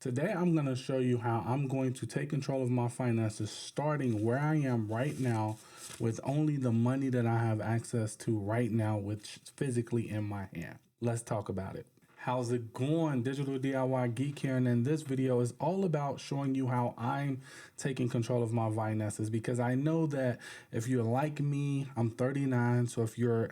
Today, I'm going to show you how I'm going to take control of my finances starting where I am right now with only the money that I have access to right now, which is physically in my hand. Let's talk about it. How's it going? Digital DIY Geek here, and in this video is all about showing you how I'm taking control of my finances, because I know that if you're like me, I'm 39, so if you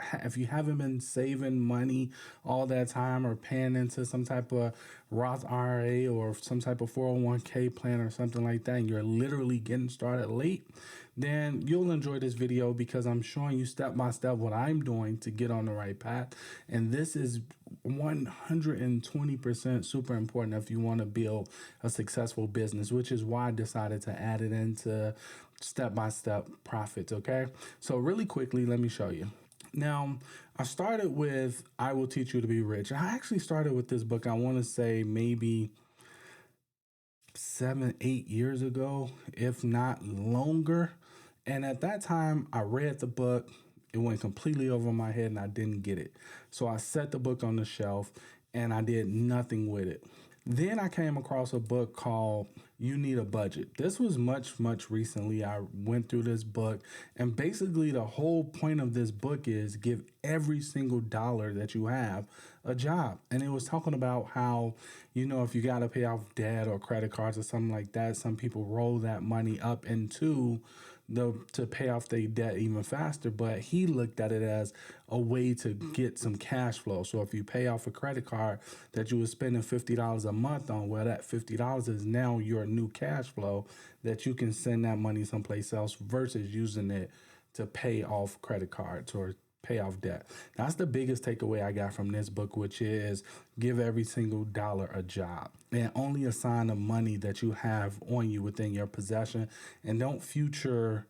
haven't been saving money all that time or paying into some type of Roth IRA or some type of 401k plan or something like that, and you're literally getting started late, then you'll enjoy this video because I'm showing you step by step what I'm doing to get on the right path. And this is 120% super important if you want to build a successful business, which is why I decided to add it into step-by-step profits. Okay. So really quickly, let me show you. Now, I started with I Will Teach You to Be Rich. I actually started with this book, I want to say maybe 7, 8 years ago, if not longer. And at that time, I read the book. It went completely over my head and I didn't get it. So I set the book on the shelf and I did nothing with it. Then I came across a book called You Need a Budget. This was much recently. I went through this book, and basically the whole point of this book is give every single dollar that you have a job. And it was talking about how, if you got to pay off debt or credit cards or something like that, some people roll that money up into to pay off their debt even faster. But he looked at it as a way to get some cash flow. So if you pay off a credit card that you were spending $50 a month on, well, that $50 is now your new cash flow that you can send that money someplace else versus using it to pay off credit cards or pay off debt. That's the biggest takeaway I got from this book, which is give every single dollar a job and only assign the money that you have on you within your possession, and don't future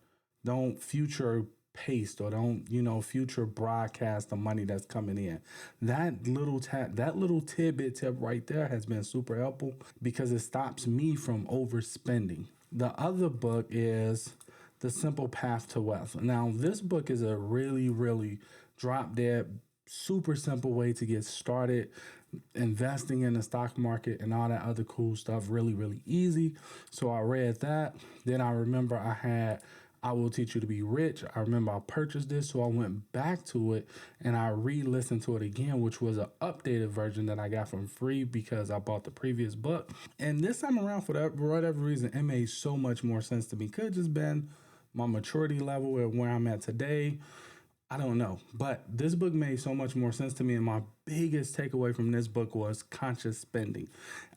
paste or don't future broadcast the money that's coming in. That little tidbit tip right there has been super helpful because it stops me from overspending. The other book is The Simple Path to Wealth. Now, this book is a really drop dead, super simple way to get started investing in the stock market and all that other cool stuff. Really easy. So I read that. Then I remember I had I Will Teach You to Be Rich. I remember I purchased this, so I went back to it and I re-listened to it again, which was an updated version that I got from free because I bought the previous book. And this time around, for whatever reason, it made so much more sense to me. Could have just been my maturity level and where I'm at today. I don't know, but this book made so much more sense to me. And my biggest takeaway from this book was conscious spending.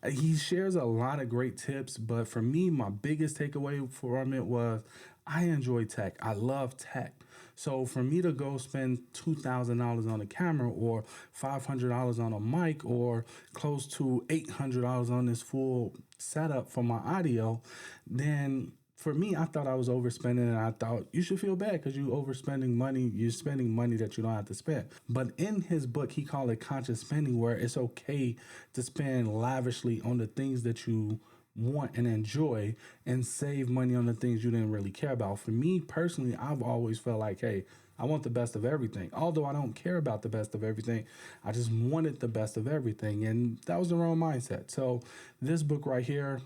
He shares a lot of great tips, but for me, my biggest takeaway from it was I enjoy tech. I love tech. So for me to go spend $2,000 on a camera or $500 on a mic or close to $800 on this full setup for my audio, then for me, I thought I was overspending, and I thought you should feel bad because you're overspending money. You're spending money that you don't have to spend. But in his book, he called it conscious spending, where it's okay to spend lavishly on the things that you want and enjoy and save money on the things you didn't really care about. For me personally, I've always felt like, hey, I want the best of everything. Although I don't care about the best of everything, I just wanted the best of everything. And that was the wrong mindset. So this book right here,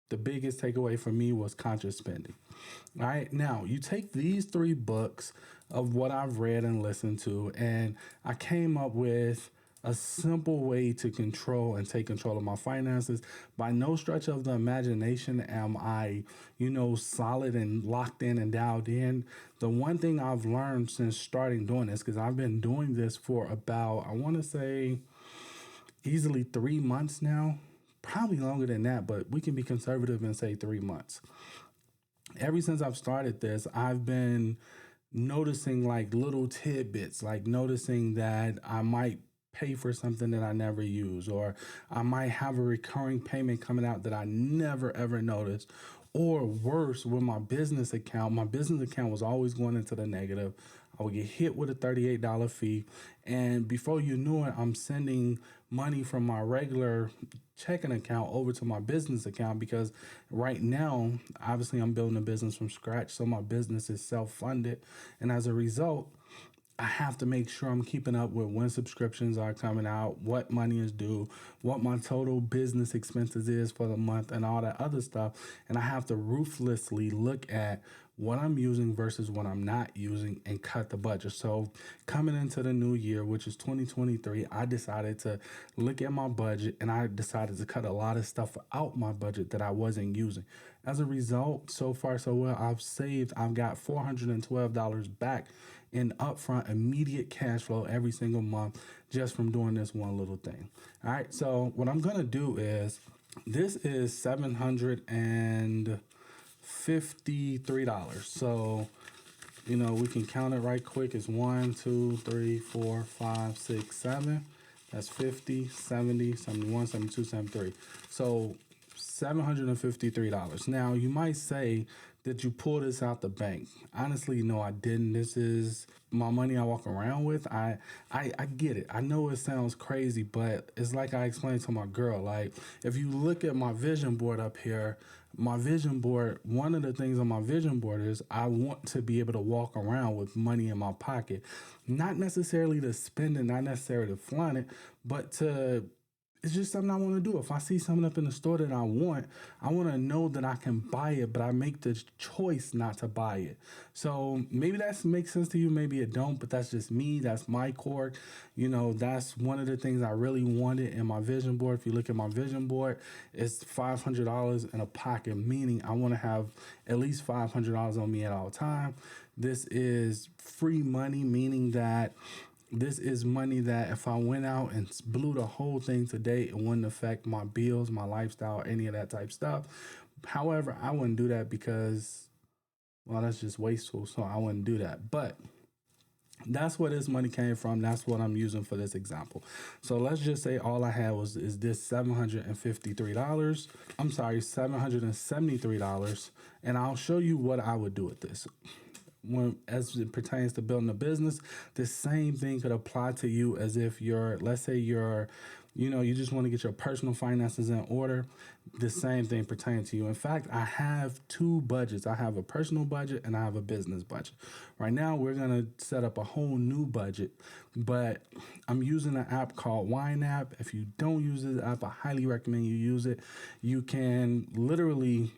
the biggest takeaway for me was conscious spending. All right. Now, you take these 3 books of what I've read and listened to, and I came up with a simple way to control and take control of my finances. By no stretch of the imagination am I, solid and locked in and dialed in. The one thing I've learned since starting doing this, because I've been doing this for about, I want to say, easily 3 months now. Probably longer than that, but we can be conservative and say 3 months. Ever since I've started this, I've been noticing like little tidbits, like noticing that I might pay for something that I never use, or I might have a recurring payment coming out that I never ever noticed. Or worse, with my business account was always going into the negative. I would get hit with a $38 fee. And before you knew it, I'm sending money from my regular checking account over to my business account, because right now, obviously, I'm building a business from scratch. So my business is self-funded. And as a result, I have to make sure I'm keeping up with when subscriptions are coming out, what money is due, what my total business expenses is for the month, and all that other stuff. And I have to ruthlessly look at what I'm using versus what I'm not using and cut the budget. So, coming into the new year, which is 2023, I decided to look at my budget and I decided to cut a lot of stuff out my budget that I wasn't using. As a result, so far so well, I've got $412 back in upfront immediate cash flow every single month just from doing this one little thing. All right, so what I'm gonna do is this is $753. So we can count it right quick. It's 1, 2, 3, 4, 5, 6, 7. That's 50, 70, 71, 72, 73. So $753. Now you might say, did you pull this out the bank? Honestly, no, I didn't. This is my money I walk around with. I get it. I know it sounds crazy, but it's like I explained to my girl. Like, if you look at my vision board up here, my vision board, one of the things on my vision board is I want to be able to walk around with money in my pocket. Not necessarily to spend it, not necessarily to flaunt it, but it's just something I want to do. If I see something up in the store that I want to know that I can buy it, but I make the choice not to buy it. So maybe that makes sense to you, maybe it don't, but that's just me. That's my quirk. That's one of the things I really wanted in my vision board. If you look at my vision board, it's $500 in a pocket, meaning I want to have at least $500 on me at all time. This is free money, meaning that this is money that if I went out and blew the whole thing today, it wouldn't affect my bills, my lifestyle, any of that type stuff. However, I wouldn't do that because, well, that's just wasteful. So I wouldn't do that. But that's where this money came from. That's what I'm using for this example. So let's just say all I had is this $753. I'm sorry, $773. And I'll show you what I would do with this. As it pertains to building a business, the same thing could apply to you as if let's say you just want to get your personal finances in order. The same thing pertains to you. In fact, I have two budgets. I have a personal budget and I have a business budget. Right now, we're going to set up a whole new budget, but I'm using an app called YNAB. If you don't use this app, I highly recommend you use it. You can literally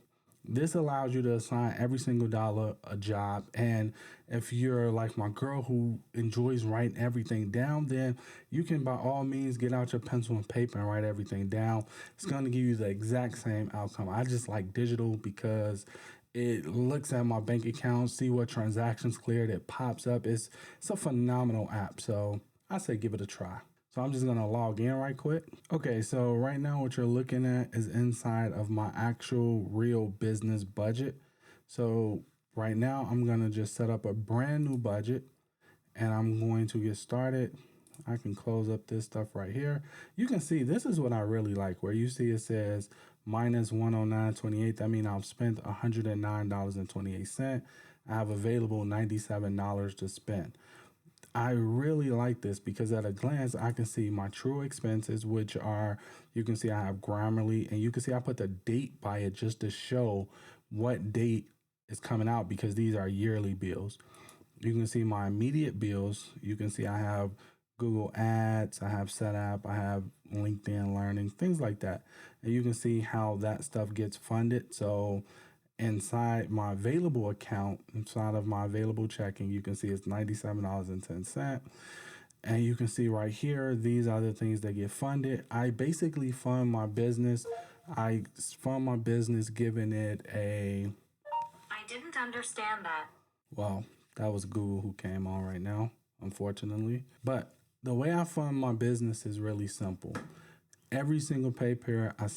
this allows you to assign every single dollar a job. And if you're like my girl who enjoys writing everything down, then you can by all means get out your pencil and paper and write everything down. It's going to give you the exact same outcome. I just like digital because it looks at my bank account, see what transactions cleared, it pops up. It's a phenomenal app. So I say give it a try. So I'm just going to log in right quick. Okay, so right now what you're looking at is inside of my actual real business budget. So right now I'm going to just set up a brand new budget and I'm going to get started. I can close up this stuff right here. You can see this is what I really like, where you see it says minus 109.28. That means I've spent $109.28. I have available $97 to spend. I really like this because at a glance, I can see my true expenses, which are, you can see I have Grammarly, and you can see I put the date by it just to show what date is coming out because these are yearly bills. You can see my immediate bills. You can see I have Google Ads, I have SetApp, I have LinkedIn Learning, things like that. And you can see how that stuff gets funded. So inside my available account, inside of my available checking, you can see it's $97.10. And you can see right here, these are the things that get funded. I basically fund my business. I fund my business giving it a... I didn't understand that. Well, that was Google who came on right now, unfortunately. But the way I fund my business is really simple. Every single pay period, I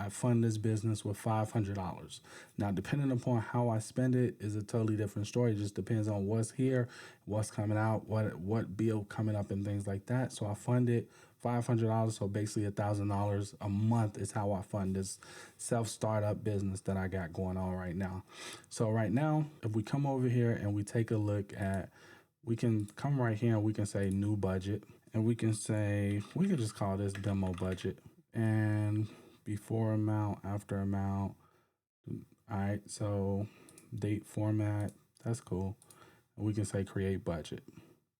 fund this business with $500. Now, depending upon how I spend it is a totally different story. It just depends on what's here, what's coming out, what bill coming up and things like that. So I fund it $500. So basically $1,000 a month is how I fund this self-startup business that I got going on right now. So right now, if we come over here and we take a look at, we can come right here and we can say new budget. And we can say, we can just call this demo budget. And before amount, after amount. All right, so date format, that's cool. And we can say create budget.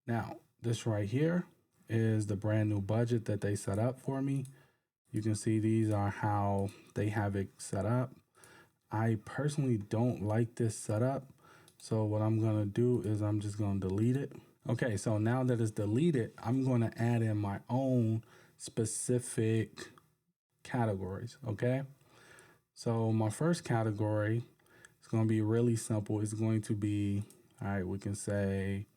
Now, this right here is the brand new budget that they set up for me. You can see these are how they have it set up. I personally don't like this setup. So what I'm gonna do is I'm just gonna delete it. Okay, so now that it's deleted, I'm gonna add in my own specific categories, okay? So my first category is gonna be really simple. It's going to be, all right, we can say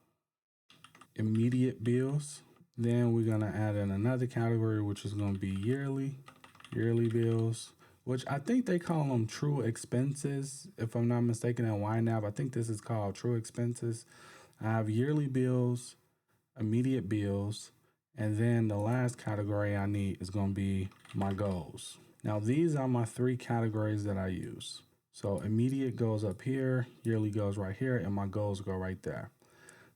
immediate bills. Then we're gonna add in another category, which is gonna be yearly bills, which I think they call them true expenses. If I'm not mistaken, at YNAB, I think this is called true expenses. I have yearly bills, immediate bills, and then the last category I need is gonna be my goals. Now these are my three categories that I use. So immediate goes up here, yearly goes right here, and my goals go right there.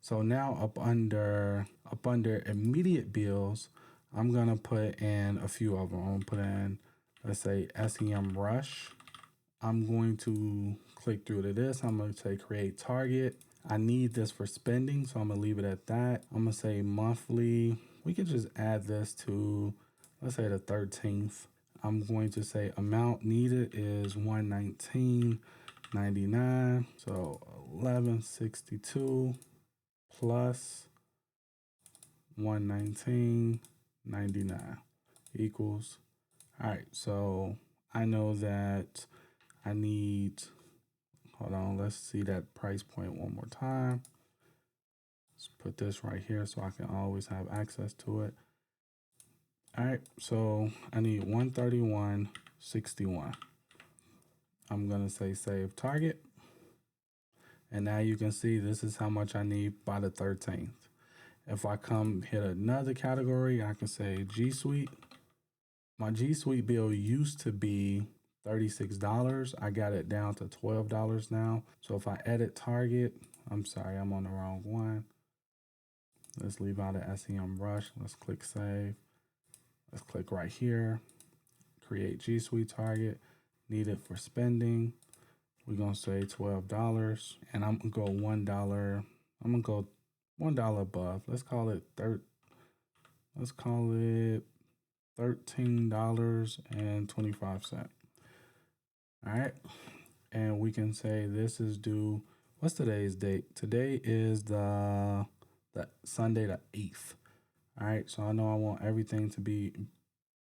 So now up under immediate bills, I'm gonna put in a few of them. I'm gonna put in, let's say, SEMrush. I'm going to click through to this. I'm gonna say create target. I need this for spending, so I'm gonna leave it at that. I'm gonna say monthly. We could just add this to, let's say, the 13th. I'm going to say amount needed is $119.99. So 1162 plus 119.99 equals. All right, so I know that I need, hold on, let's see that price point one more time. Let's put this right here so I can always have access to it. All right, so I need 131.61. I'm gonna say save target. And now you can see this is how much I need by the 13th. If I come hit another category, I can say G Suite. My G Suite bill used to be $36. I got it down to $12 now. So if I edit target, I'm sorry, I'm on the wrong one. Let's leave out the SEMrush. Let's click save. Let's click right here. Create G Suite target. Needed for spending. We're gonna say $12. And I'm gonna go $1. I'm gonna go $1 above. Let's call it $13.25. All right. And we can say this is due. What's today's date? Today is the Sunday the 8th. All right. So I know I want everything to be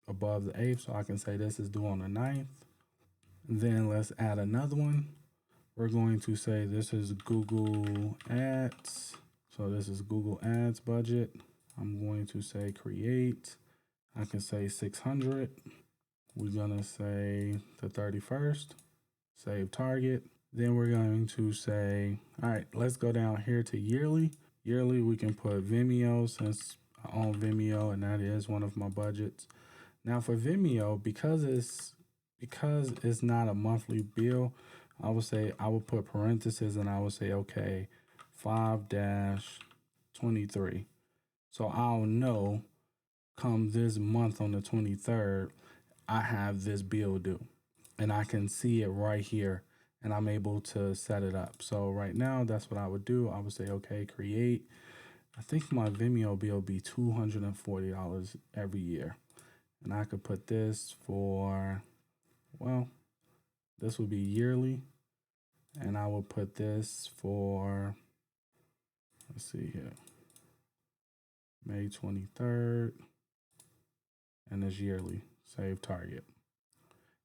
above the 8th. So I can say this is due on the 9th. Then let's add another one. We're going to say this is Google Ads. So this is Google Ads budget. I'm going to say create. I can say 600. We're gonna say the 31st, save target. Then we're going to say, all right, let's go down here to yearly. Yearly, we can put Vimeo since I own Vimeo and that is one of my budgets. Now for Vimeo, because it's not a monthly bill, I would say I would put parentheses and I would say, okay, 5-23. So I'll know come this month on the 23rd, I have this bill due and I can see it right here and I'm able to set it up. So right now, that's what I would do. I would say, okay, create. I think my Vimeo bill be $240 every year. And I could put this for, well, this would be yearly. And I will put this for, let's see here, May 23rd. And it's yearly, save target.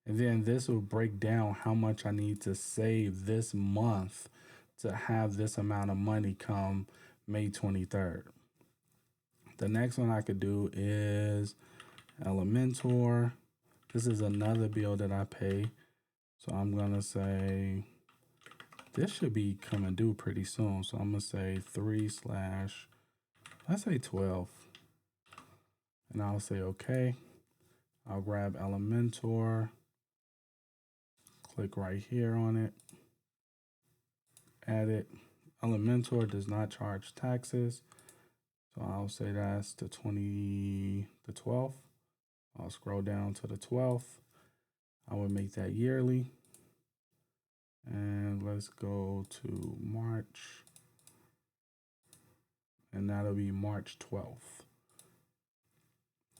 And then this will break down how much I need to save this month to have this amount of money come May 23rd. The next one I could do is Elementor. This is another bill that I pay. So I'm going to say, this should be coming due pretty soon. So I'm going to say 3/12. And I'll say, okay. I'll grab Elementor. Click right here on it. Add it. Elementor does not charge taxes. So I'll say that's the 12th. I'll scroll down to the 12th. I would make that yearly. And let's go to March. and that'll be March 12th.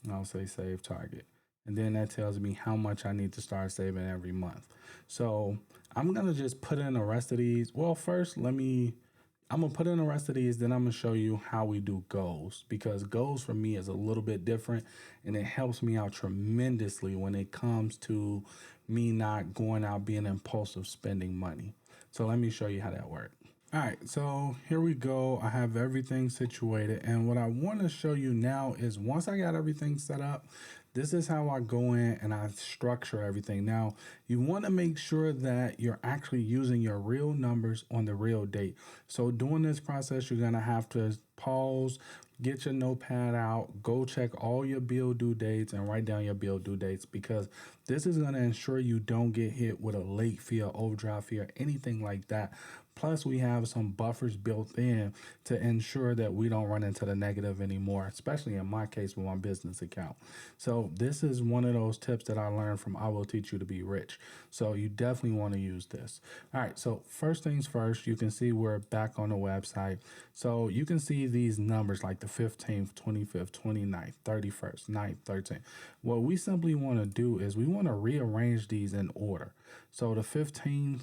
And I'll say save target. And then that tells me how much I need to start saving every month. So I'm going to just put in the rest of these. Well, first, I'm going to put in the rest of these, then I'm going to show you how we do goals, because goals for me is a little bit different and it helps me out tremendously when it comes to me not going out being impulsive spending money. So let me show you how that works. All right, so here we go. I have everything situated. And what I want to show you now is once I got everything set up, this is how I go in and I structure everything. Now, you want to make sure that you're actually using your real numbers on the real date. So during this process, you're going to have to pause, get your notepad out, go check all your bill due dates and write down your bill due dates, because this is going to ensure you don't get hit with a late fee or overdraft fee or anything like that. Plus, we have some buffers built in to ensure that we don't run into the negative anymore, especially in my case with my business account. So this is one of those tips that I learned from I Will Teach You to Be Rich. So you definitely want to use this. All right, so first things first, you can see we're back on the website. So you can see these numbers like the 15th, 25th, 29th, 31st, 9th, 13th. What we simply want to do is we want to rearrange these in order. So the 15th,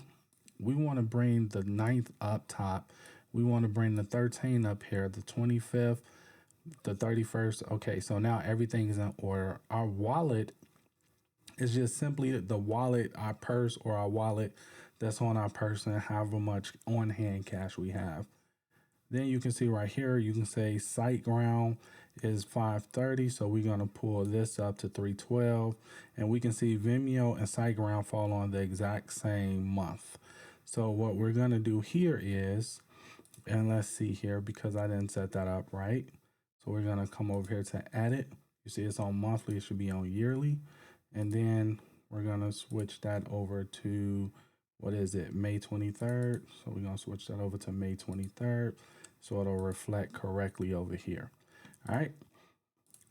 we want to bring the 9th up top. We want to bring the 13 up here, the 25th, the 31st. Okay, so now everything is in order. Our wallet is just simply the wallet, our purse, or our wallet that's on our person, however much on hand cash we have. Then you can see right here, you can say SiteGround is 530. So we're going to pull this up to 312. And we can see Vimeo and SiteGround fall on the exact same month. So what we're going to do here is, and let's see here, because I didn't set that up right. So we're going to come over here to edit. You see it's on monthly, it should be on yearly. And then we're going to switch that over to, what is it, May 23rd. So we're going to switch that over to May 23rd. So it'll reflect correctly over here. All right.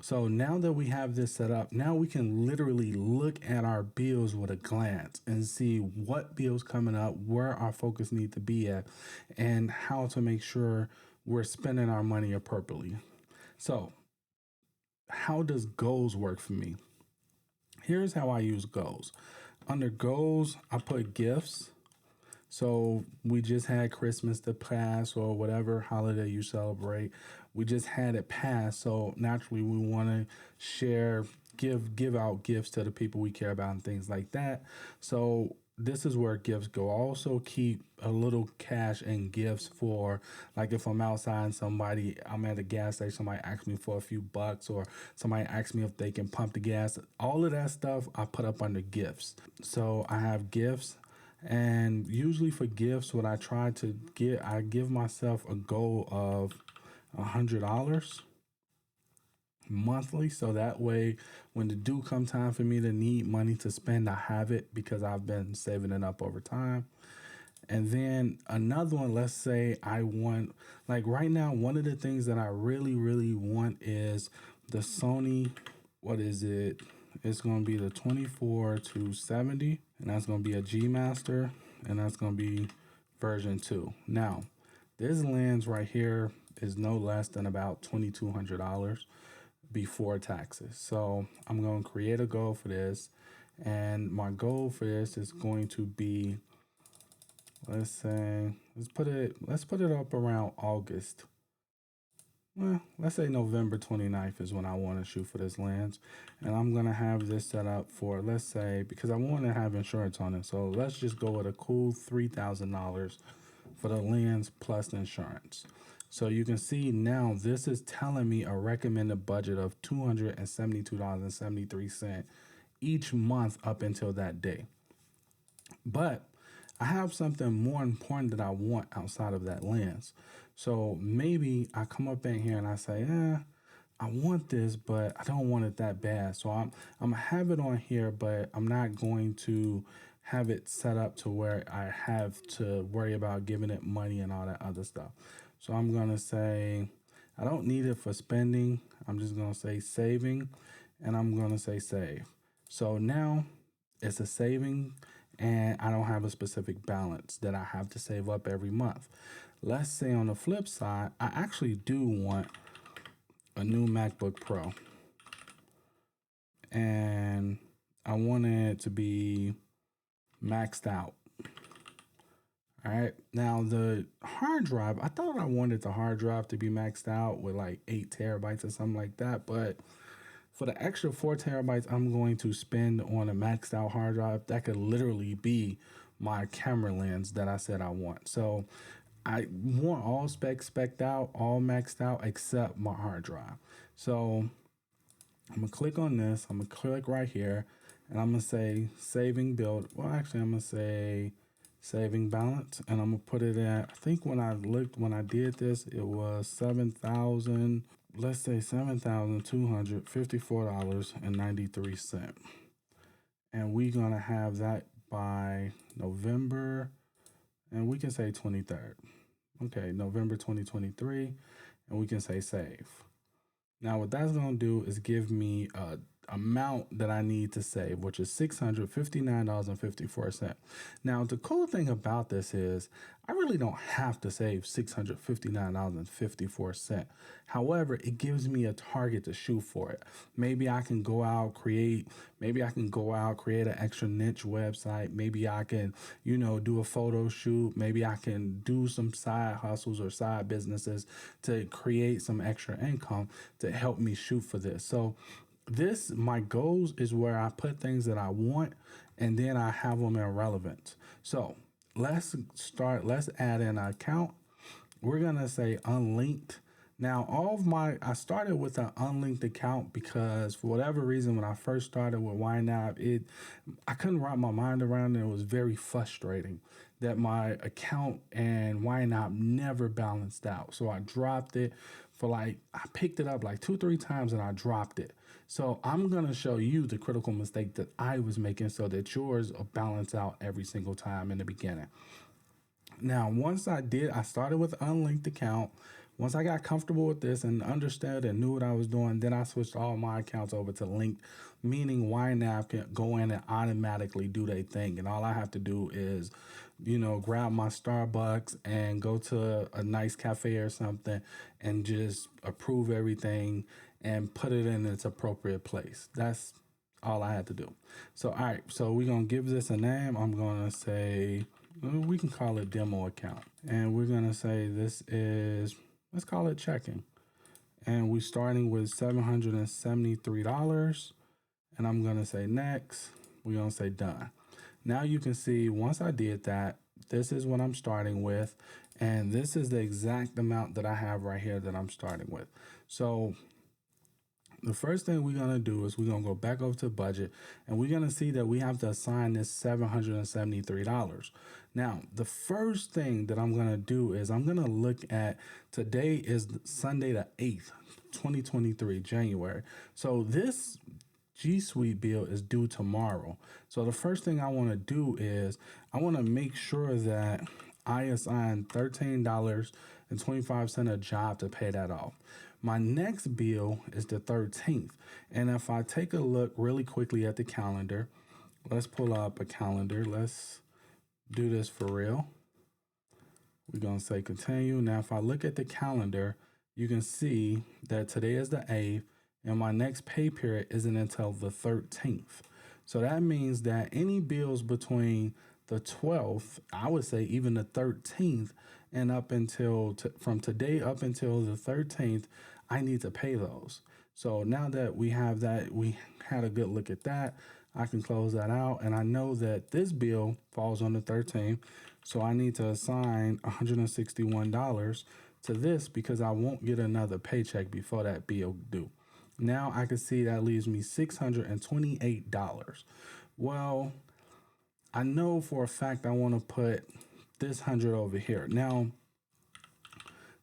So now that we have this set up, now we can literally look at our bills with a glance and see what bills coming up, where our focus need to be at, and how to make sure we're spending our money appropriately. So how does goals work for me? Here's how I use goals. Under goals, I put gifts. So we just had Christmas to pass, or whatever holiday you celebrate. We just had it pass. So naturally we want to share, give out gifts to the people we care about and things like that. So this is where gifts go. I also keep a little cash and gifts for, like, if I'm outside and I'm at a gas station, somebody asks me for a few bucks, or somebody asks me if they can pump the gas. All of that stuff I put up under gifts. So I have gifts. And usually for gifts, what I try to get, I give myself a goal of $100 monthly. So that way, when the due come time for me to need money to spend, I have it because I've been saving it up over time. And then another one, let's say I want, like right now, one of the things that I really, really want is the Sony, what is it? It's going to be the 24 to 70, and that's going to be a G Master, and that's going to be version 2. Now, this lens right here is no less than about $2,200 before taxes. So I'm going to create a goal for this, and my goal for this is going to be, let's say, let's put it up around August. Well, let's say November 29th is when I want to shoot for this lens. And I'm going to have this set up for, let's say, because I want to have insurance on it. So let's just go with a cool $3,000 for the lens plus insurance. So you can see now this is telling me a recommended budget of $272.73 each month up until that day. But I have something more important that I want outside of that lens. So maybe I come up in here and I say, I want this, but I don't want it that bad. So I'm gonna have it on here, but I'm not going to have it set up to where I have to worry about giving it money and all that other stuff. So I'm gonna say, I don't need it for spending. I'm just gonna say saving, and I'm gonna say save. So now it's a saving, and I don't have a specific balance that I have to save up every month. Let's say on the flip side, I actually do want a new MacBook Pro, and I want it to be maxed out. All right. Now the hard drive, I thought I wanted the hard drive to be maxed out with like 8 terabytes or something like that. But for the extra 4 terabytes I'm going to spend on a maxed out hard drive, that could literally be my camera lens that I said I want. So I want all specced out, all maxed out except my hard drive. So I'm gonna click on this. I'm gonna click right here, and I'm gonna say saving build. Well, actually, I'm gonna say saving balance, and I'm gonna put it at. I think when I did this, it was 7,000. Let's say $7,254.93, and we're gonna have that by November, and we can say 23rd. Okay, November 2023, and we can say save. Now, what that's going to do is give me a amount that I need to save, which is $659.54. Now, the cool thing about this is I really don't have to save $659.54. However, it gives me a target to shoot for it. Maybe I can go out, create an extra niche website. Maybe I can, do a photo shoot. Maybe I can do some side hustles or side businesses to create some extra income to help me shoot for this. So my goals is where I put things that I want and then I have them in relevance. So let's add in an account. We're going to say unlinked. Now, I started with an unlinked account because for whatever reason, when I first started with YNAB, I couldn't wrap my mind around it. It was very frustrating that my account and YNAB never balanced out. So I dropped it I picked it up like 2-3 times and I dropped it. So I'm going to show you the critical mistake that I was making so that yours will balance out every single time in the beginning. Now, I started with unlinked account. Once I got comfortable with this and understood and knew what I was doing, then I switched all my accounts over to linked, meaning YNAB can go in and automatically do their thing. And all I have to do is, grab my Starbucks and go to a nice cafe or something and just approve everything and put it in its appropriate place. That's all I had to do. So, all right, so we're going to give this a name. I'm going to say, we can call it demo account. And we're going to say let's call it checking. And we're starting with $773. And I'm going to say next. We're going to say done. Now you can see once I did that, this is what I'm starting with. And this is the exact amount that I have right here that I'm starting with. So the first thing we're going to do is we're going to go back over to budget and we're going to see that we have to assign this $773. Now, the first thing that I'm going to do is I'm going to look at today is Sunday the 8th, 2023, January. So this G Suite bill is due tomorrow. So the first thing I want to do is I want to make sure that I assign $13.25 a job to pay that off. My next bill is the 13th. And if I take a look really quickly at the calendar, let's pull up a calendar. Let's do this for real. We're going to say continue. Now, if I look at the calendar, you can see that today is the 8th and my next pay period isn't until the 13th. So that means that any bills between the 12th, I would say even the 13th, and up until from today up until the 13th, I need to pay those. So now that we have that, we had a good look at that, I can close that out. And I know that this bill falls on the 13th. So I need to assign $161 to this because I won't get another paycheck before that bill due. Now I can see that leaves me $628. Well, I know for a fact I want to put this 100 over here. Now,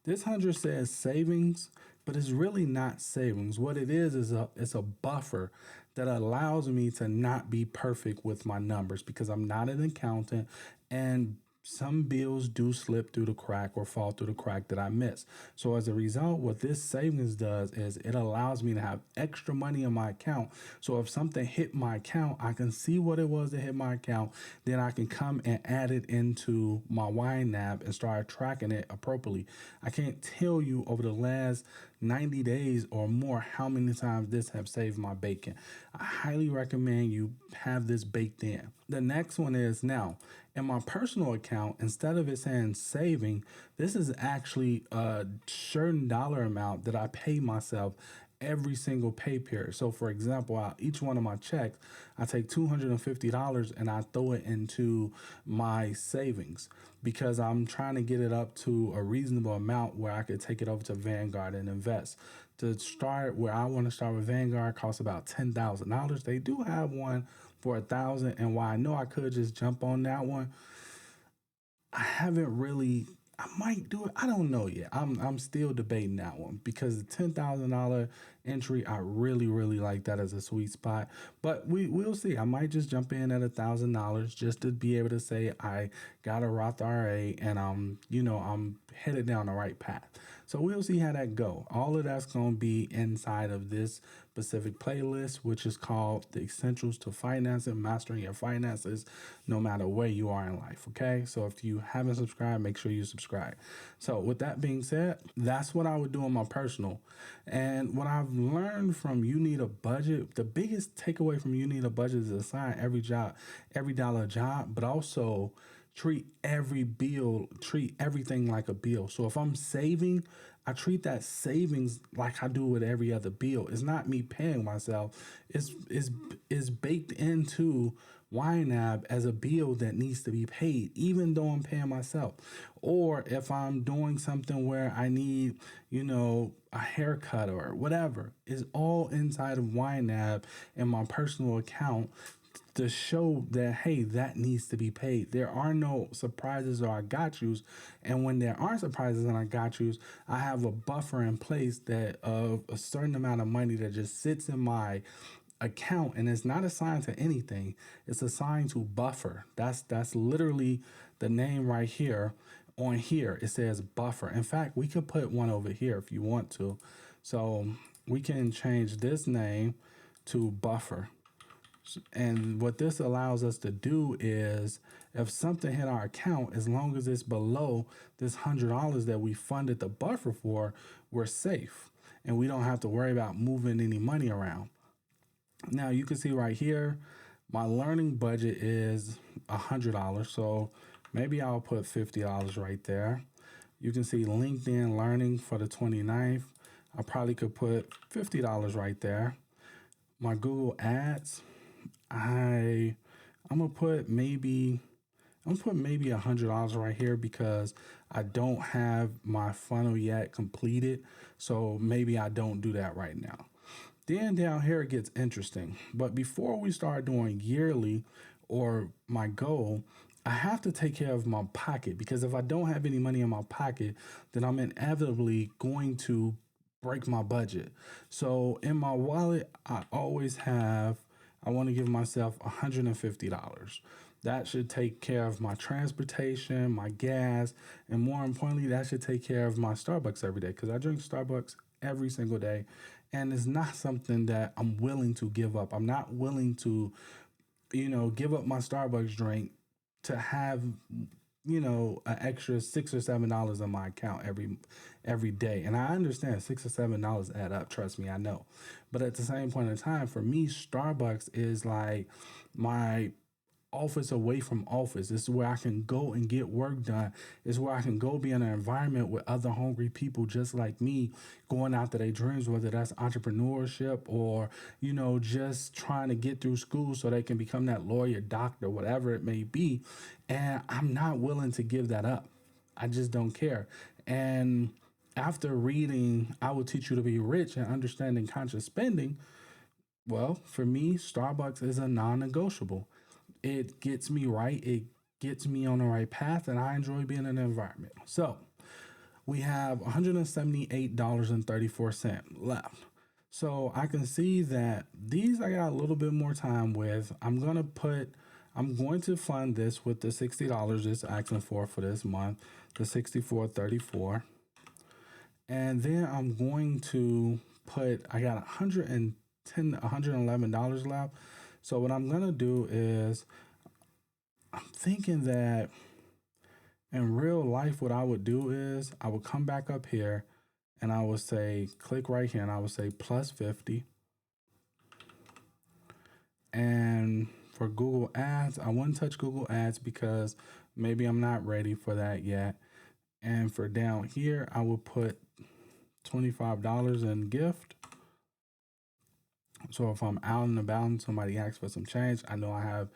this 100 says savings, but it's really not savings. What it is it's a buffer that allows me to not be perfect with my numbers because I'm not an accountant. And some bills do slip through the crack or fall through the crack that I miss. So as a result, what this savings does is it allows me to have extra money in my account. So if something hit my account, I can see what it was that hit my account. Then I can come and add it into my YNAB and start tracking it appropriately. I can't tell you over the last 90 days or more how many times this have saved my bacon. I highly recommend you have this baked in. The next one is now in my personal account, instead of it saying saving, this is actually a certain dollar amount that I pay myself every single pay period. So for example, each one of my checks, I take $250 and I throw it into my savings because I'm trying to get it up to a reasonable amount where I could take it over to Vanguard and invest. To start where I want to start with Vanguard costs about $10,000. They do have one for 1,000, and while I know I could just jump on that one, I haven't really. I might do it. I don't know yet. I'm still debating that one because the $10,000 entry, I really like that as a sweet spot. But we'll see. I might just jump in at $1,000 just to be able to say I got a Roth IRA and I'm headed down the right path. So we'll see how that go. All of that's going to be inside of this specific playlist, which is called The Essentials to Financing, Mastering Your Finances, no matter where you are in life. Okay. So if you haven't subscribed, make sure you subscribe. So with that being said, that's what I would do on my personal. And what I've learned from You Need a Budget, the biggest takeaway from You Need a Budget is assign every dollar a job, but also treat treat everything like a bill. So if I'm saving, I treat that savings like I do with every other bill. It's not me paying myself. It's baked into YNAB as a bill that needs to be paid, even though I'm paying myself. Or if I'm doing something where I need, a haircut or whatever, it's all inside of YNAB in my personal account to show that, hey, that needs to be paid. There are no surprises or I got yous. And when there are surprises and I got yous, I have a buffer in place that of a certain amount of money that just sits in my account and it's not assigned to anything. It's assigned to buffer. That's literally the name right here. On here, it says buffer. In fact, we could put one over here if you want to. So we can change this name to buffer. And what this allows us to do is if something hit our account, as long as it's below this $100 that we funded the buffer for, we're safe and we don't have to worry about moving any money around. Now you can see right here, my learning budget is $100. So maybe I'll put $50 right there. You can see LinkedIn Learning for the 29th. I probably could put $50 right there. My Google Ads, I'm gonna put maybe $100 right here because I don't have my funnel yet completed. So maybe I don't do that right now. Then down here it gets interesting. But before we start doing yearly or my goal, I have to take care of my pocket because if I don't have any money in my pocket, then I'm inevitably going to break my budget. So in my wallet, I want to give myself $150. That should take care of my transportation, my gas, and more importantly, that should take care of my Starbucks every day because I drink Starbucks every single day. And it's not something that I'm willing to give up. I'm not willing to, give up my Starbucks drink to have, an extra $6 or $7 in my account every day. And I understand $6 or $7 add up. Trust me, I know. But at the same point in time, for me, Starbucks is like my office away from office. This is where I can go and get work done. It's where I can go be in an environment with other hungry people just like me, going after their dreams, whether that's entrepreneurship or, just trying to get through school so they can become that lawyer, doctor, whatever it may be. And I'm not willing to give that up. I just don't care. And after reading I Will Teach You to Be Rich and Understanding Conscious Spending, well, for me, Starbucks is a non-negotiable. It gets me right. It gets me on the right path, and I enjoy being in an environment. So we have $178.34 left. So I can see that these I got a little bit more time with. I'm I'm going to fund this with the $60 it's asking for this month, the $64.34. And then I'm going to put, I got $111 left. So what I'm going to do is, I'm thinking that in real life, what I would do is I would come back up here and I would say, click right here and I would say plus 50. And for Google Ads, I wouldn't touch Google Ads because maybe I'm not ready for that yet. And for down here, I will put $25 in gift. So if I'm out and about and somebody asks for some change, I know I have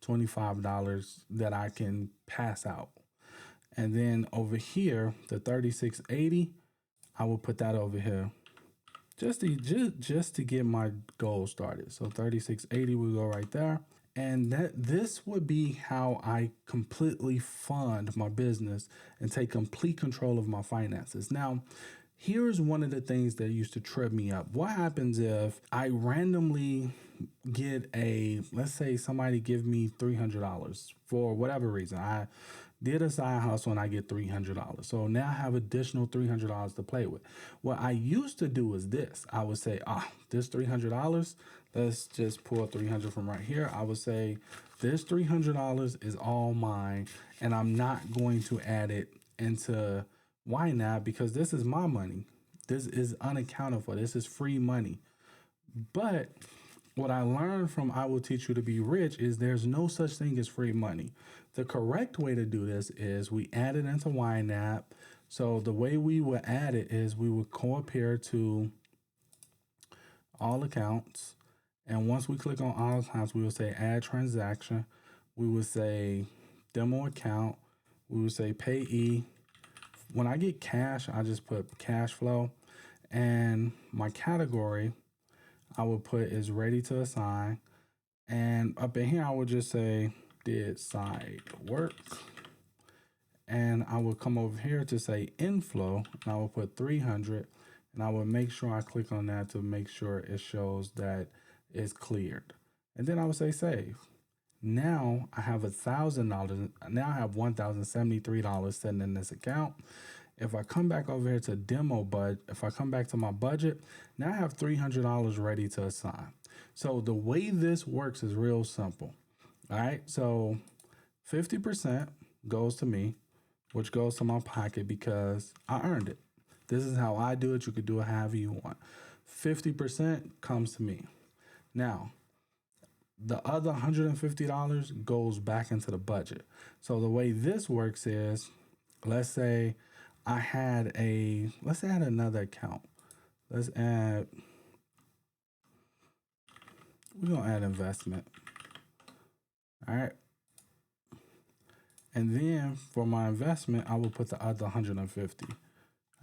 $25 that I can pass out. And then over here, the 3680, I will put that over here just to get my goal started. So 3680 will go right there. And this would be how I completely fund my business and take complete control of my finances. Now, here's one of the things that used to trip me up. What happens if I randomly get let's say somebody give me $300 for whatever reason. I did a side hustle and I get $300. So now I have additional $300 to play with. What I used to do is this. I would say, this $300, let's just pull 300 from right here. I would say this $300 is all mine and I'm not going to add it into YNAB because this is my money. This is unaccounted for. This is free money. But what I learned from I Will Teach You to Be Rich is there's no such thing as free money. The correct way to do this is we add it into YNAB. So the way we would add it is we would go up here to all accounts. And once we click on all accounts, we will say add transaction. We would say demo account. We would say payee. When I get cash, I just put cash flow. And my category, I would put is ready to assign. And up in here, I would just say did side work. And I would come over here to say inflow, and I will put 300. And I would make sure I click on that to make sure it shows that it's cleared. And then I would say save. Now I have $1,000. Now I have $1,073 sitting in this account. If I come back over here to demo if I come back to my budget, now I have $300 ready to assign. So the way this works is real simple. All right. So 50% goes to me, which goes to my pocket because I earned it. This is how I do it. You could do it however you want. 50% comes to me. Now, the other $150 goes back into the budget. So the way this works is, let's say I had let's add another account. We're going to add investment. All right. And then for my investment, I will put the other 150.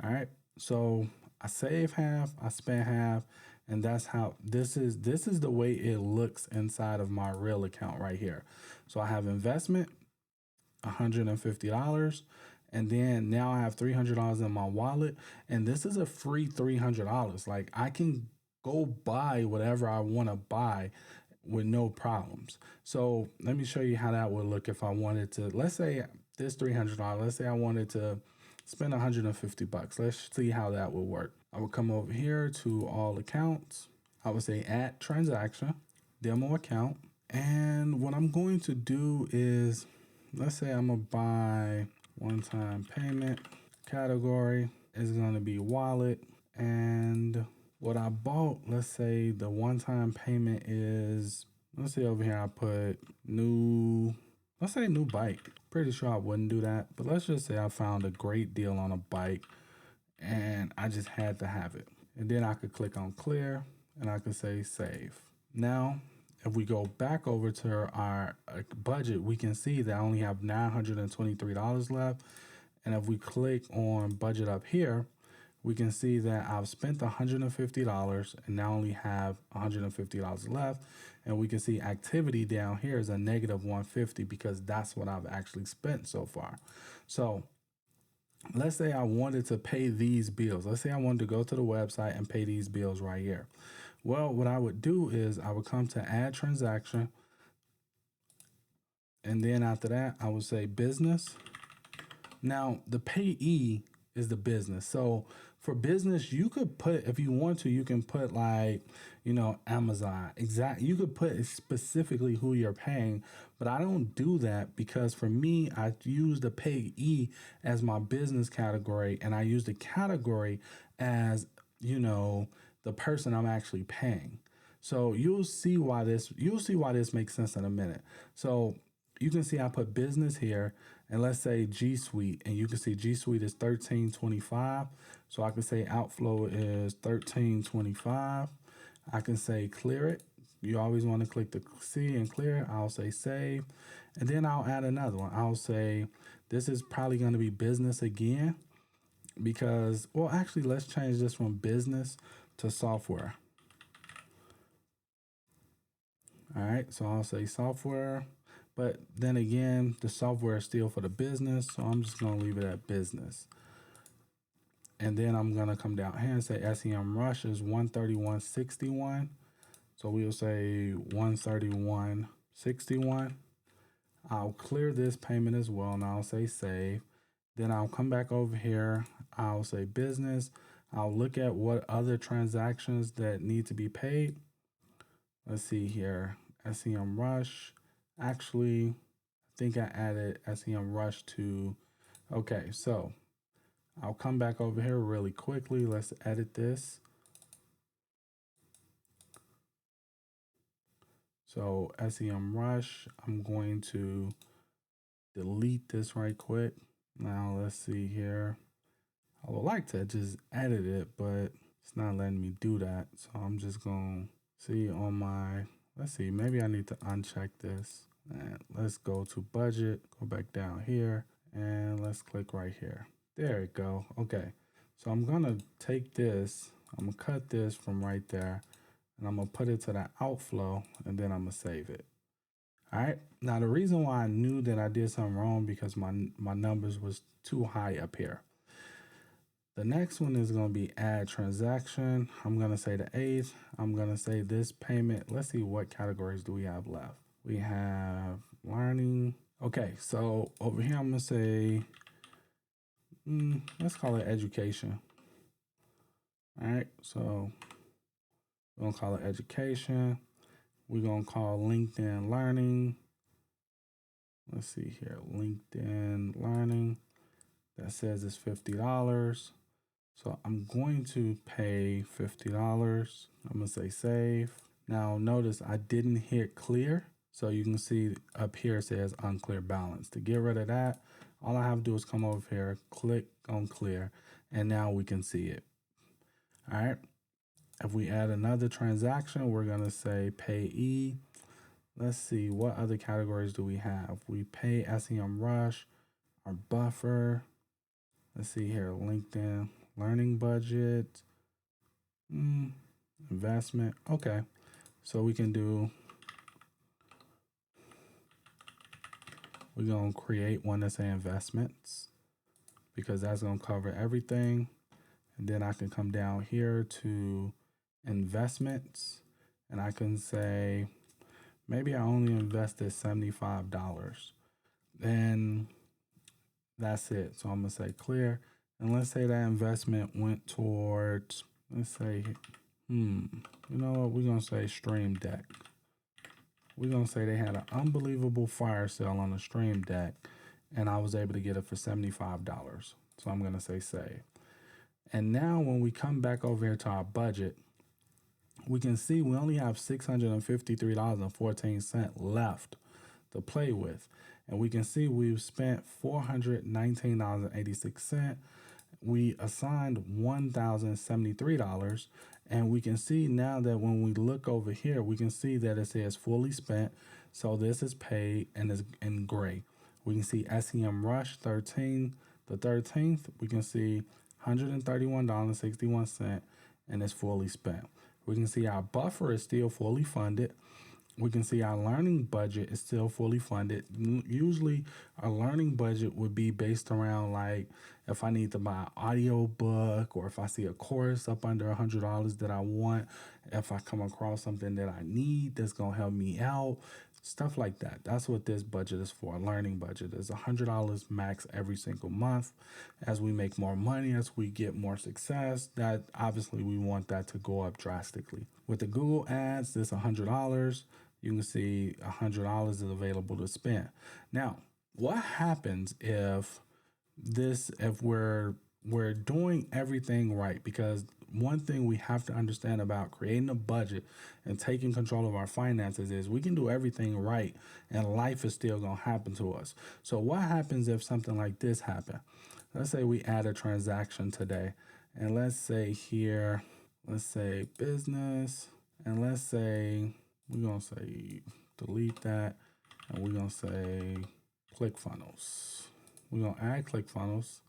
All right. So I save half, I spend half, and that's how this is the way it looks inside of my real account right here. So I have investment, $150, and then now I have $300 in my wallet, and this is a free $300. Like I can go buy whatever I want to buy with no problems. So let me show you how that would look if I wanted to, let's say this $300, let's say I wanted to spend $150. Let's see how that would work. I would come over here to all accounts. I would say add transaction, demo account. And what I'm going to do is, let's say I'm gonna buy one-time payment. Category is gonna be wallet. And what I bought, let's say the one-time payment is, let's say over here I put let's say new bike. Pretty sure I wouldn't do that, but let's just say I found a great deal on a bike and I just had to have it. And then I could click on clear and I could say save. Now, if we go back over to our budget, we can see that I only have $923 left. And if we click on budget up here, we can see that I've spent $150 and now only have $150 left. And we can see activity down here is a negative 150 because that's what I've actually spent so far. So let's say I wanted to pay these bills. Let's say I wanted to go to the website and pay these bills right here. Well, what I would do is I would come to add transaction. And then after that, I would say business. Now, the payee is the business. So for business, you could put, if you want to, you can put like, Amazon. Exactly. You could put specifically who you're paying, but I don't do that because for me, I use the payee as my business category and I use the category as, the person I'm actually paying. So you'll see why this makes sense in a minute. So you can see I put business here and let's say G Suite, and you can see G Suite is 1325. So I can say outflow is 1325. I can say clear it. You always want to click the C and clear it. I'll say save. And then I'll add another one. I'll say this is probably going to be business again because, well, actually, let's change this from business to software. All right, so I'll say software, but then again, the software is still for the business, so I'm just gonna leave it at business. And then I'm gonna come down here and say SEM Rush is 131.61. So we'll say 131.61. I'll clear this payment as well, and I'll say save. Then I'll come back over here. I'll say business. I'll look at what other transactions that need to be paid. Let's see here. SEM Rush. Actually, I think I added SEM Rush to. Okay, so I'll come back over here really quickly. Let's edit this. So SEM Rush, I'm going to delete this right quick. Now let's see here. I would like to just edit it, but it's not letting me do that. So I'm just going to see on my, let's see, maybe I need to uncheck this. And let's go to budget, go back down here, and let's click right here. There we go. Okay. So I'm going to take this, I'm going to cut this from right there, and I'm going to put it to the outflow, and then I'm going to save it. All right. Now, the reason why I knew that I did something wrong because my numbers was too high up here. The next one is going to be add transaction. I'm going to say the 8th. I'm going to say this payment. Let's see what categories do we have left. We have learning. Okay, so over here I'm going to say, let's call it education. All right, so we're going to call it education. We're going to call LinkedIn learning. Let's see here, LinkedIn learning. That says it's $50. So I'm going to pay $50. I'm going to say save. Now notice I didn't hit clear. So you can see up here it says unclear balance. To get rid of that, all I have to do is come over here, click on clear, and now we can see it. All right. If we add another transaction, we're going to say payee. Let's see, what other categories do we have? We pay SEM Rush, our buffer. Let's see here, LinkedIn learning budget, investment. Okay, so we can do, we're going to create one that say investments because that's going to cover everything. And then I can come down here to investments and I can say, maybe I only invested $75. And that's it. So I'm going to say clear. And let's say that investment went towards, let's say, you know what? We're going to say Stream Deck. We're going to say they had an unbelievable fire sale on the Stream Deck, and I was able to get it for $75. So I'm going to say save. And now when we come back over here to our budget, we can see we only have $653.14 left to play with. And we can see we've spent $419.86. We assigned $1,073. And we can see now that when we look over here, we can see that it says fully spent. So this is paid and is in gray. We can see SEM Rush 13, the 13th. We can see $131.61 and it's fully spent. We can see our buffer is still fully funded. We can see our learning budget is still fully funded. Usually our learning budget would be based around like if I need to buy an audio book or if I see a course up under $100 that I want, if I come across something that I need that's going to help me out, Stuff like that. That's what this budget is for. A learning budget is $100 max every single month. As we make more money, as we get more success, that obviously we want that to go up drastically. With the Google ads, this $100. You can see $100 is available to spend. Now, what happens if we're doing everything right? Because one thing we have to understand about creating a budget and taking control of our finances is we can do everything right and life is still going to happen to us. So what happens if something like this happen? Let's say we add a transaction today, and let's say here, let's say business, and let's say we're going to say delete that, and we're going to say ClickFunnels. We're going to add ClickFunnels.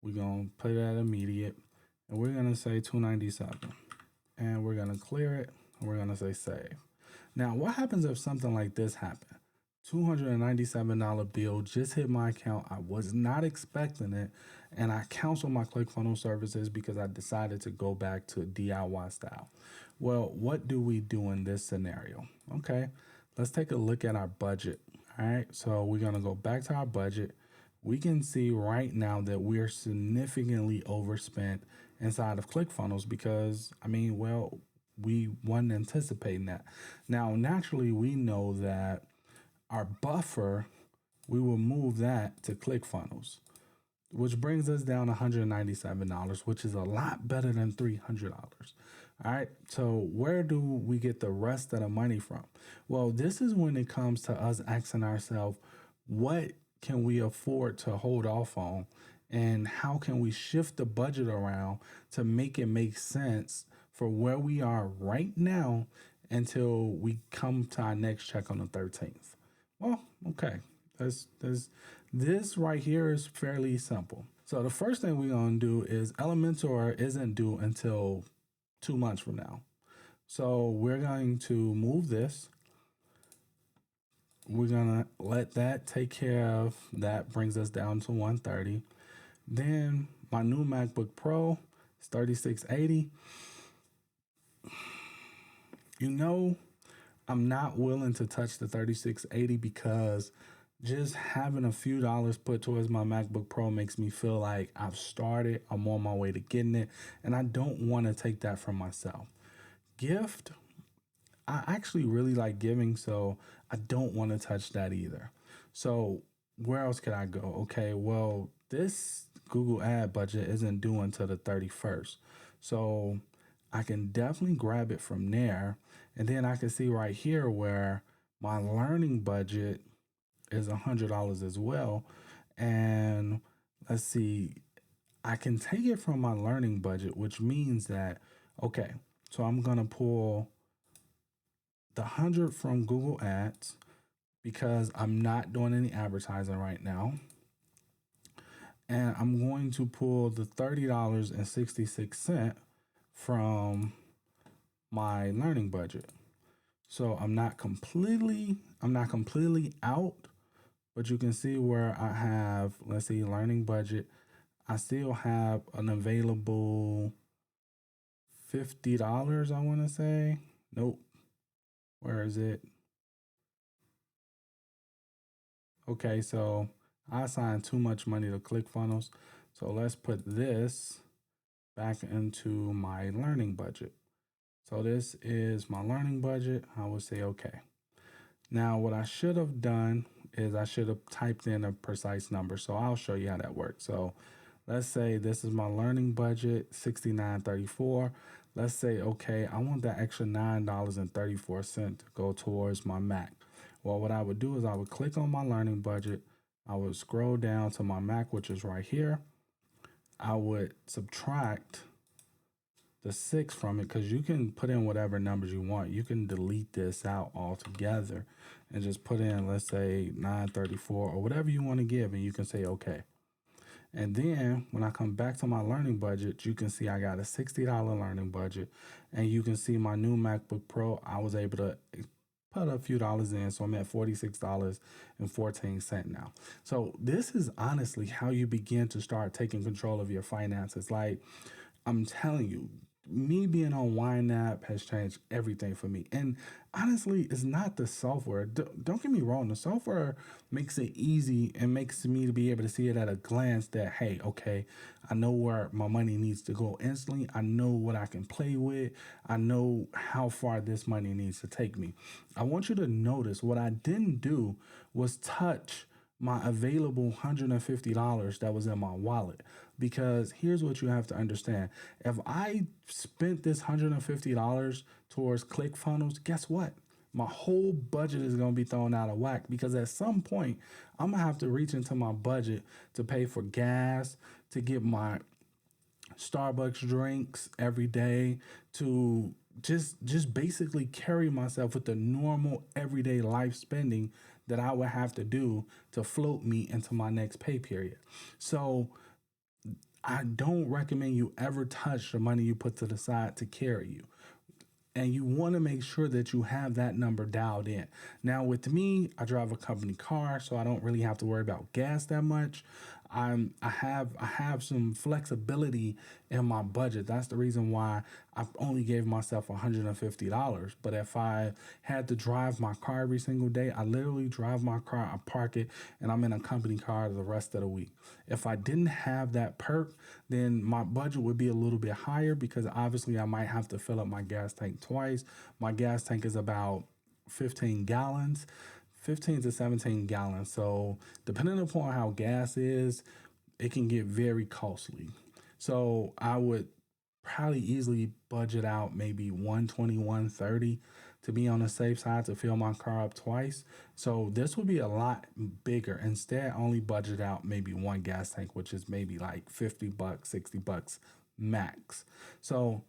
We're going to put it at immediate, and we're going to say 297, and we're going to clear it, and we're going to say save. Now, what happens if something like this happened? $297 bill just hit my account. I was not expecting it, and I canceled my ClickFunnels services because I decided to go back to DIY style. Well, what do we do in this scenario? Okay, let's take a look at our budget. All right, so we're going to go back to our budget. We can see right now that we're significantly overspent inside of ClickFunnels because, we weren't anticipating that. Now, naturally, we know that our buffer, we will move that to ClickFunnels, which brings us down $197, which is a lot better than $300. All right, so where do we get the rest of the money from? Well, this is when it comes to us asking ourselves, what can we afford to hold off on? And how can we shift the budget around to make it make sense for where we are right now until we come to our next check on the 13th? Well, okay, this right here is fairly simple. So the first thing we're going to do is Elementor isn't due until 2 months from now. So we're going to move this. We're going to let that take care of that, brings us down to 130. Then my new MacBook Pro is 3680. I'm not willing to touch the 3680 because just having a few dollars put towards my MacBook Pro makes me feel like I've started, I'm on my way to getting it, and I don't want to take that from myself. Gift, I actually really like giving, so I don't want to touch that either. So where else could I go? Okay, well, this Google ad budget isn't due until the 31st. So I can definitely grab it from there. And then I can see right here where my learning budget is $100 as well. And let's see, I can take it from my learning budget, which means that, okay, so I'm going to pull the 100 from Google Ads because I'm not doing any advertising right now. And I'm going to pull the $30.66 from my learning budget. So I'm not completely out, but you can see where I have, let's see, learning budget. I still have an available $50, I want to say. Nope. Where is it? Okay, so I assigned too much money to ClickFunnels. So let's put this back into my learning budget. So this is my learning budget. I would say, okay. Now, what I should have done is I should have typed in a precise number. So I'll show you how that works. So let's say this is my learning budget, $69.34. Let's say, okay, I want that extra $9.34 to go towards my Mac. Well, what I would do is I would click on my learning budget. I would scroll down to my Mac, which is right here. I would subtract the 6 from it because you can put in whatever numbers you want. You can delete this out altogether and just put in, let's say, 934 or whatever you want to give, and you can say okay. And then when I come back to my learning budget, you can see I got a $60 learning budget, and you can see my new MacBook Pro. I was able to put a few dollars in, so I'm at $46.14 now. So this is honestly how you begin to start taking control of your finances. Like, I'm telling you, me being on YNAB has changed everything for me. And honestly, it's not the software. Don't get me wrong. The software makes it easy and makes me to be able to see it at a glance that, hey, okay, I know where my money needs to go instantly. I know what I can play with. I know how far this money needs to take me. I want you to notice what I didn't do was touch my available $150 that was in my wallet. Because here's what you have to understand. If I spent this $150 towards ClickFunnels, guess what? My whole budget is going to be thrown out of whack because at some point I'm going to have to reach into my budget to pay for gas, to get my Starbucks drinks every day, to just basically carry myself with the normal everyday life spending that I would have to do to float me into my next pay period. So I don't recommend you ever touch the money you put to the side to carry you. And you want to make sure that you have that number dialed in. Now, with me, I drive a company car, so I don't really have to worry about gas that much. I have some flexibility in my budget. That's the reason why I only gave myself $150. But if I had to drive my car every single day, I literally drive my car, I park it, and I'm in a company car the rest of the week. If I didn't have that perk, then my budget would be a little bit higher because obviously I might have to fill up my gas tank twice. My gas tank is about 15 gallons. 15 to 17 gallons. So, depending upon how gas is, it can get very costly. So, I would probably easily budget out maybe 120, 130 to be on the safe side to fill my car up twice. So, this would be a lot bigger. Instead, only budget out maybe one gas tank, which is maybe like $50, $60 max. So,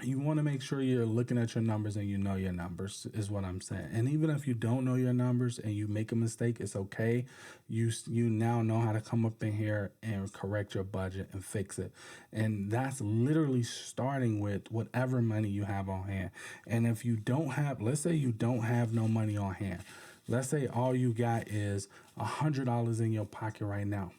you want to make sure you're looking at your numbers and you know your numbers is what I'm saying. And even if you don't know your numbers and you make a mistake, it's okay. You now know how to come up in here and correct your budget and fix it. And that's literally starting with whatever money you have on hand. And if you don't have, let's say you don't have no money on hand. Let's say all you got is $100 in your pocket right now.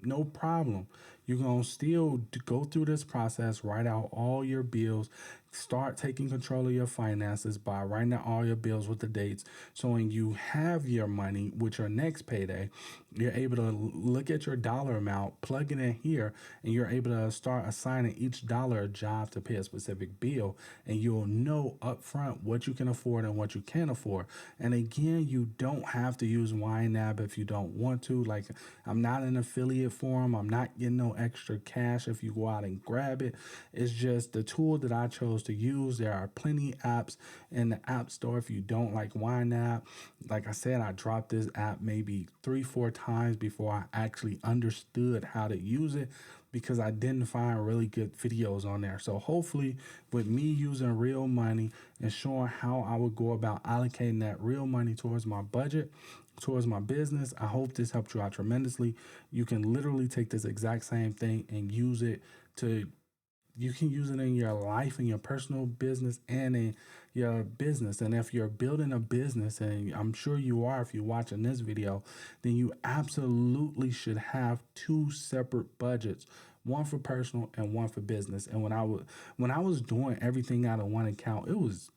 No problem. You're going to still go through this process, write out all your bills, start taking control of your finances by writing out all your bills with the dates. So when you have your money with your next payday, you're able to look at your dollar amount, plug it in here, and you're able to start assigning each dollar a job to pay a specific bill. And you'll know upfront what you can afford and what you can't afford. And again, you don't have to use YNAB if you don't want to. Like, I'm not an affiliate for them. I'm not getting no extra cash if you go out and grab it. It's just the tool that I chose to use. There are plenty apps in the app store if you don't like YNAB. Like I said, I dropped this app maybe 3-4 times before I actually understood how to use it because I didn't find really good videos on there. So hopefully with me using real money and showing how I would go about allocating that real money towards my budget, towards my business, I hope this helped you out tremendously. You can literally take this exact same thing and use it to you can use it in your life, in your personal business, and in your business. And if you're building a business, and I'm sure you are if you're watching this video, then you absolutely should have two separate budgets, one for personal and one for business. And when I was doing everything out of one account, it was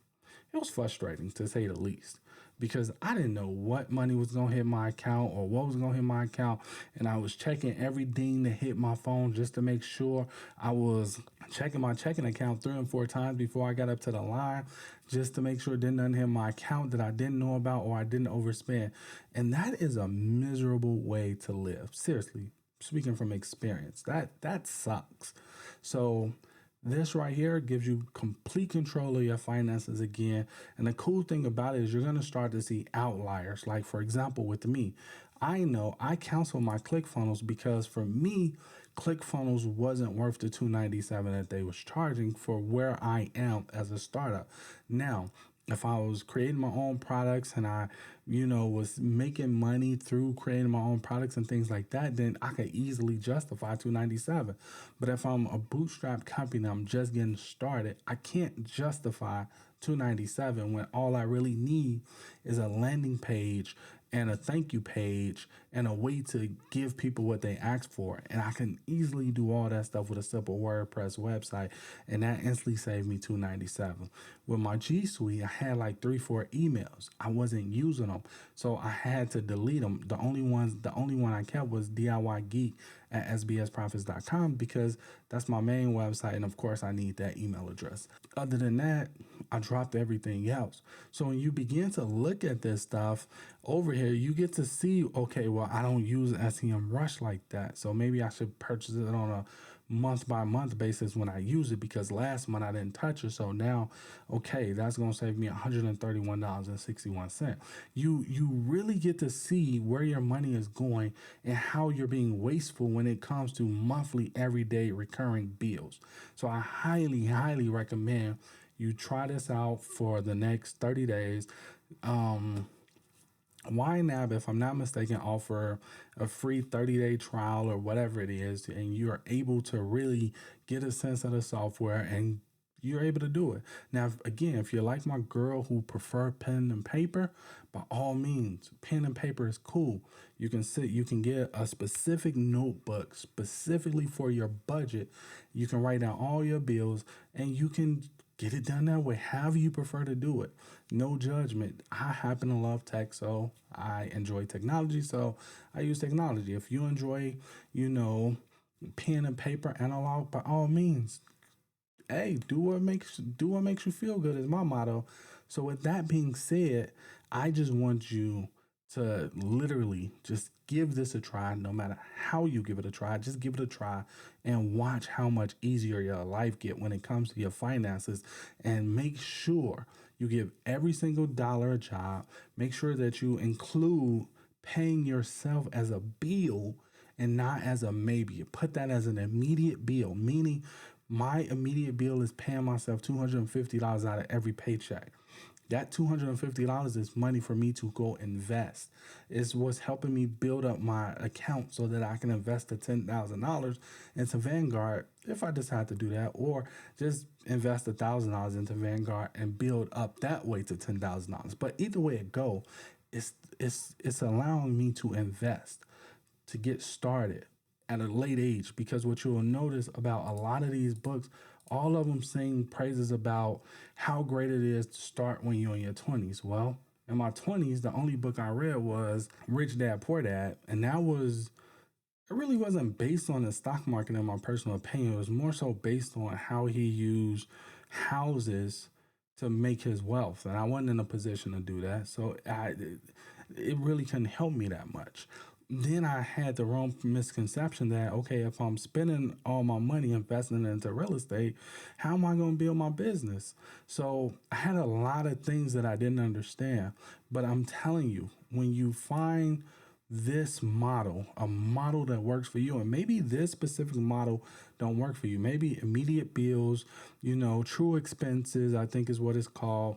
frustrating to say the least because I didn't know what money was going to hit my account or what was going to hit my account. And I was checking every ding that hit my phone just to make sure. I was checking my checking account 3 and 4 times before I got up to the line just to make sure it didn't hit my account that I didn't know about or I didn't overspend. And that is a miserable way to live. Seriously, speaking from experience, that sucks. So this right here gives you complete control of your finances again. And the cool thing about it is you're going to start to see outliers. Like, for example, with me, I know I cancel my ClickFunnels because for me, ClickFunnels wasn't worth the $297 that they was charging for where I am as a startup. Now, if I was creating my own products and I, was making money through creating my own products and things like that, then I could easily justify 297. But if I'm a bootstrap company and I'm just getting started, I can't justify 297 when all I really need is a landing page and a thank you page and a way to give people what they ask for. And I can easily do all that stuff with a simple WordPress website. And that instantly saved me $297. With my G Suite, I had like 3, 4 emails. I wasn't using them. So I had to delete them. The only one I kept was DIY Geek at sbsprofits.com because that's my main website. And of course, I need that email address. Other than that, I dropped everything else. So when you begin to look at this stuff over here, you get to see, okay, well, I don't use SEM Rush like that. So maybe I should purchase it on a month by month basis when I use it, because last month I didn't touch it. So now, okay, that's going to save me $131.61. You really get to see where your money is going and how you're being wasteful when it comes to monthly, everyday, recurring bills. So I highly, highly recommend you try this out for the next 30 days. YNAB, if I'm not mistaken, offer a free 30-day trial or whatever it is, and you are able to really get a sense of the software and you're able to do it. Now, if you're like my girl who prefer pen and paper, by all means, pen and paper is cool. You can get a specific notebook specifically for your budget. You can write down all your bills and you can get it done that way, however you prefer to do it. No judgment. I happen to love tech, so I enjoy technology, so I use technology. If you enjoy, pen and paper, analog, by all means, hey, do what makes you feel good is my motto. So with that being said, I just want you to literally just give this a try. No matter how you give it a try, just give it a try and watch how much easier your life get when it comes to your finances. And make sure you give every single dollar a job. Make sure that you include paying yourself as a bill and not as a maybe. Put that as an immediate bill, meaning my immediate bill is paying myself $250 out of every paycheck. That $250 is money for me to go invest. It's what's helping me build up my account so that I can invest the $10,000 into Vanguard if I decide to do that, or just invest $1,000 into Vanguard and build up that way to $10,000. But either way it go, it's allowing me to invest, to get started at a late age, because what you'll notice about a lot of these books, all of them sing praises about how great it is to start when you're in your 20s. Well, in my 20s, the only book I read was Rich Dad Poor Dad, and it really wasn't based on the stock market in my personal opinion. It was more so based on how he used houses to make his wealth, and I wasn't in a position to do that, so it really couldn't help me that much. Then I had the wrong misconception that, okay, if I'm spending all my money investing into real estate, how am I going to build my business? So I had a lot of things that I didn't understand. But I'm telling you, when you find this model, a model that works for you, and maybe this specific model don't work for you, maybe immediate bills, true expenses, I think is what it's called,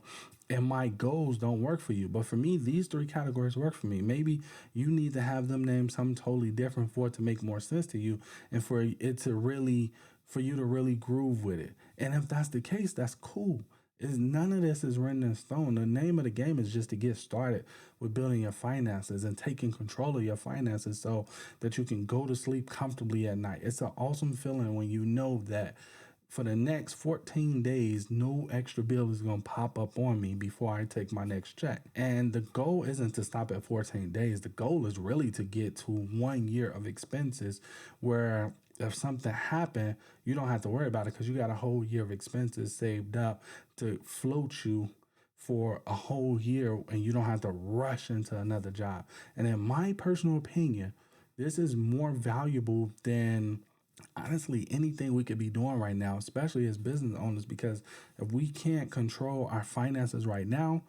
and my goals don't work for you. But for me, these 3 categories work for me. Maybe you need to have them named something totally different for it to make more sense to you and for you to really groove with it. And if that's the case, that's cool. None of this is written in stone. The name of the game is just to get started with building your finances and taking control of your finances so that you can go to sleep comfortably at night. It's an awesome feeling when you know that for the next 14 days, no extra bill is going to pop up on me before I take my next check. And the goal isn't to stop at 14 days. The goal is really to get to 1 year of expenses where if something happened, you don't have to worry about it because you got a whole year of expenses saved up to float you for a whole year and you don't have to rush into another job. And in my personal opinion, this is more valuable than honestly anything we could be doing right now, especially as business owners, because if we can't control our finances right now,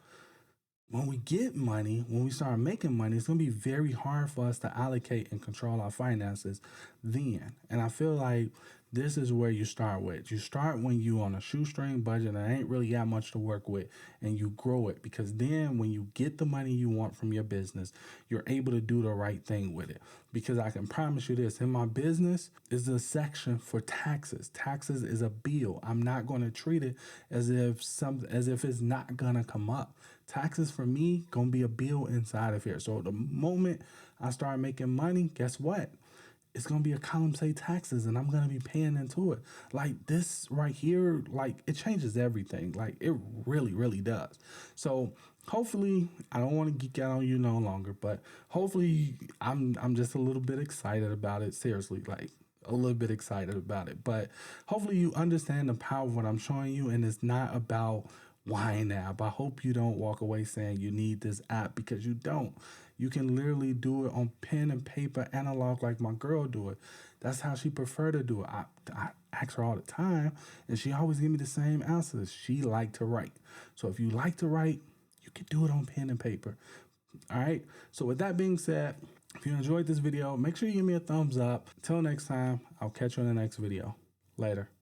when we get money, when we start making money, it's going to be very hard for us to allocate and control our finances then. And I feel like this is where you start with. You start when you on a shoestring budget and ain't really got much to work with, and you grow it, because then when you get the money you want from your business, you're able to do the right thing with it. Because I can promise you this, in my business is a section for taxes. Taxes is a bill. I'm not going to treat it as if it's not going to come up. Taxes for me gonna be a bill inside of here. So the moment I start making money, guess what? It's gonna be a column say taxes, and I'm gonna be paying into it. Like this right here, like it changes everything. Like it really, really does. So hopefully, I don't want to geek out on you no longer, but hopefully, I'm just a little bit excited about it. Seriously, like a little bit excited about it. But hopefully, you understand the power of what I'm showing you, and it's not about wine app. I hope you don't walk away saying you need this app, because you don't. You can literally do it on pen and paper, analog, like my girl do it. That's how she prefer to do it. I ask her all the time, and she always give me the same answers. She like to write. So if you like to write, you can do it on pen and paper. All right. So with that being said, if you enjoyed this video, make sure you give me a thumbs up. Till next time, I'll catch you in the next video. Later.